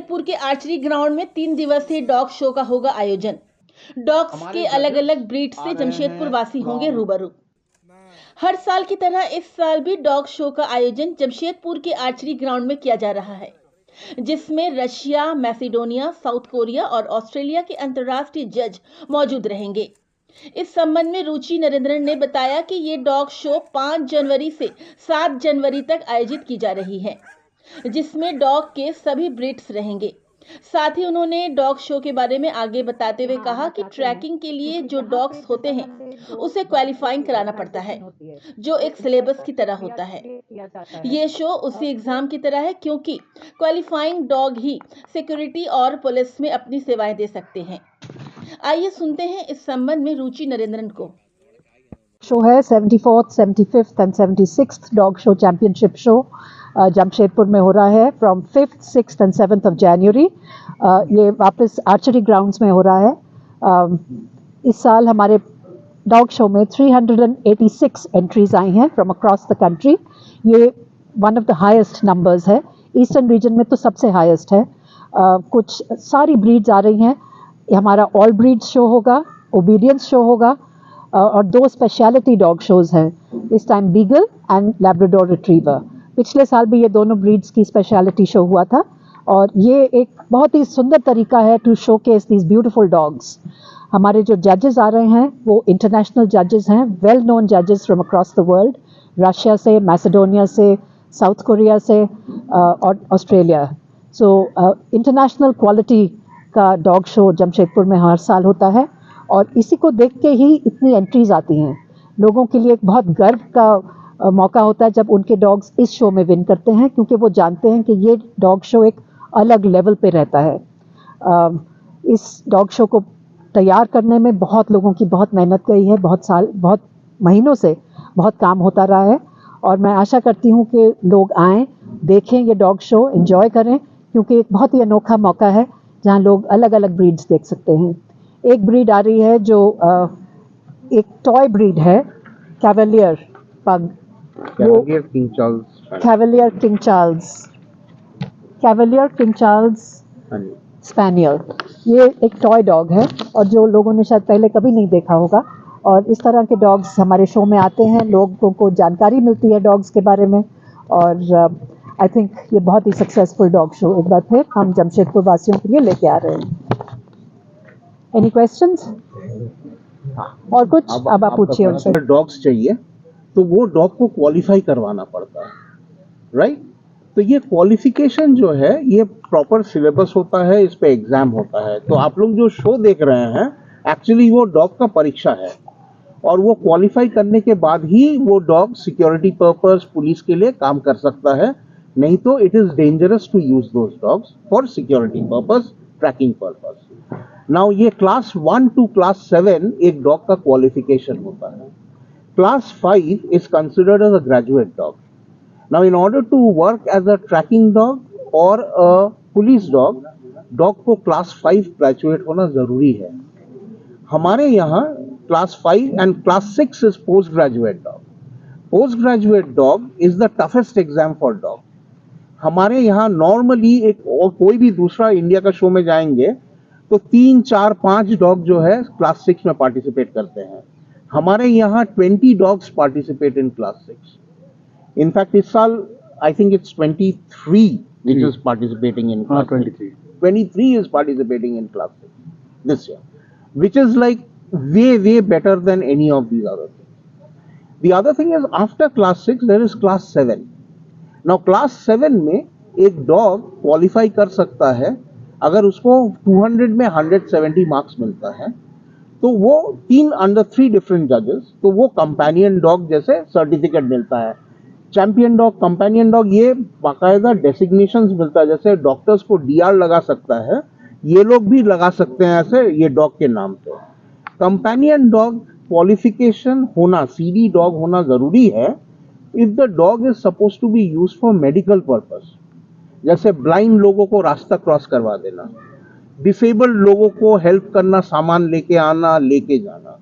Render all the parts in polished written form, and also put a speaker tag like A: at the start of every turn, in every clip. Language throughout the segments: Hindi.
A: जमशेदपुर के आर्चरी ग्राउंड में 3 दिवसीय डॉग शो का होगा आयोजन। डॉग्स के अलग अलग ब्रीड से जमशेदपुर वासी होंगे रूबरू। हर साल की तरह इस साल भी डॉग शो का आयोजन जमशेदपुर के आर्चरी ग्राउंड में किया जा रहा है, जिसमें रशिया, मैसेडोनिया, साउथ कोरिया और ऑस्ट्रेलिया के अंतर्राष्ट्रीय जज मौजूद रहेंगे। इस संबंध में रुचि नरेंद्रन ने बताया कि ये डॉग शो 5 जनवरी से 7 जनवरी तक आयोजित की जा रही है, जिसमें डॉग के सभी ब्रीड्स रहेंगे। साथ ही उन्होंने डॉग शो के बारे में आगे बताते हुए कहा कि ट्रैकिंग के लिए जो डॉग्स होते हैं उसे क्वालिफाइंग कराना पड़ता है, जो एक सिलेबस की तरह होता है। ये शो उसी एग्जाम की तरह है, क्योंकि क्वालिफाइंग डॉग ही सिक्योरिटी और पुलिस में अपनी सेवाएं दे सकते हैं। आइए सुनते हैं इस संबंध में रुचि नरेंद्रन को।
B: शो है 74th, 75th and 76th dog show championship show Jamshedpur में हो रहा है from 5th, 6th and 7th of January. ये वापस आर्चरी ग्राउंड्स में हो रहा है। इस साल हमारे डॉग शो में 386 एंट्रीज आई हैं फ्रॉम अक्रॉस द कंट्री। ये one of the highest numbers है, ईस्टर्न रीजन में तो सबसे हाईएस्ट है। कुछ सारी ब्रीड्स आ रही हैं। हमारा ऑल ब्रीड्स शो होगा, ओबीडियंस शो होगा और 2 स्पेशलिटी डॉग शोज हैं इस time, beagle and Labrador retriever. पिछले साल भी ये दोनों ब्रीड्स की स्पेशलिटी शो हुआ था और ये एक बहुत ही सुंदर तरीका है to showcase these beautiful dogs. हमारे जो जजेस आ रहे हैं वो इंटरनेशनल जजेस हैं, वेल नोन जजेस from across the world, Russia से, मैसेडोनिया से, साउथ कोरिया से और ऑस्ट्रेलिया। सो इंटरनेशनल क्वालिटी का डॉग शो जमशेदपुर में हर साल होता है और इसी को देख के ही इतनी एंट्रीज आती हैं। लोगों के लिए एक बहुत गर्व का मौका होता है जब उनके डॉग्स इस शो में विन करते हैं, क्योंकि वो जानते हैं कि ये डॉग शो एक अलग लेवल पे रहता है। इस डॉग शो को तैयार करने में बहुत लोगों की बहुत मेहनत गई है, बहुत महीनों से बहुत काम होता रहा है और मैं आशा करती हूँ कि लोग आएँ, देखें ये डॉग शो, एंजॉय करें, क्योंकि एक बहुत ही अनोखा मौका है जहाँ लोग अलग अलग ब्रीड्स देख सकते हैं। एक ब्रीड आ रही है जो एक टॉय ब्रीड है, कैवलियर पग, कैवलियर किंग चार्ल्स स्पैनियल। ये एक टॉय डॉग है और जो लोगों ने शायद पहले कभी नहीं देखा होगा। और इस तरह के डॉग्स हमारे शो में आते हैं, लोगों को जानकारी मिलती है डॉग्स के बारे में और आई थिंक ये बहुत ही सक्सेसफुल डॉग शो एक बार फिर हम जमशेदपुर वासियों के लिए लेके आ रहे हैं। Any questions? और कुछ अब आप पूछिए उनसे।
C: डॉग्स चाहिए तो वो डॉग को क्वालिफाई करवाना पड़ता है, राइट? तो ये क्वालिफिकेशन जो है ये प्रॉपर सिलेबस होता है, इस पे एग्जाम होता है। तो आप लोग जो शो देख रहे हैं एक्चुअली वो डॉग का परीक्षा है और वो क्वालिफाई करने के बाद ही वो डॉग सिक्योरिटी पर्पस, पुलिस के लिए काम कर सकता है। नहीं तो it is dangerous to use those dogs for security purpose, tracking purpose. Now ये क्लास 1 to क्लास 7 एक डॉग का क्वालिफिकेशन होता है। Class 5 is considered as a graduate dog. Now in order to work as a tracking dog और अ पुलिस डॉग, डॉग को क्लास 5 ग्रेजुएट होना जरूरी है। हमारे यहाँ class 5 and class 6 is post graduate dog. Post graduate dog is the toughest exam for dog. हमारे यहाँ नॉर्मली एक और कोई भी दूसरा इंडिया का शो में जाएंगे तो 3, 4, 5 डॉग जो है क्लास 6 में पार्टिसिपेट करते हैं। हमारे यहाँ 20 dogs participate in class 6। In fact इस साल I think it's 23 which is participating in class 6. 23 is participating in class 6 this year, which is like way better than any of these other things. The other thing is after class 6 there is class 7. Now class 7 में एक डॉग क्वालिफाई कर सकता है अगर उसको 200 में 170 मार्क्स मिलता है तो वो 3 अंडर 3 डिफरेंट जजेस, तो वो कंपेनियन डॉग जैसे सर्टिफिकेट मिलता है। चैंपियन डॉग, कंपेनियन डॉग, ये बाकायदा डेसिग्नेशंस मिलता है। जैसे डॉक्टर्स को डीआर लगा सकता है, ये लोग भी लगा सकते हैं ऐसे ये डॉग के नाम पे। कंपेनियन डॉग क्वालिफिकेशन होना, सीडी डॉग होना जरूरी है if the dog is suppose to be use for medical purpose. जैसे ब्लाइंड लोगों को रास्ता क्रॉस करवा देना, डिसेबल्ड लोगों को हेल्प करना, सामान लेके आना, लेके जाना।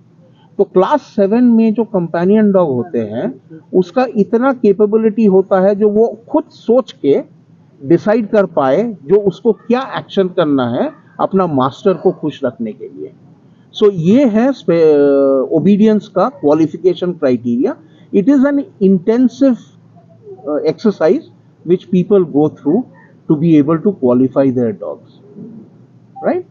C: तो क्लास 7 में जो कंपेनियन डॉग होते हैं उसका इतना कैपेबिलिटी होता है जो वो खुद सोच के डिसाइड कर पाए जो उसको क्या एक्शन करना है अपना मास्टर को खुश रखने के लिए। सो ये है ओबीडियंस का qualification criteria. It is an intensive exercise which people go through to be able to qualify their dogs, right?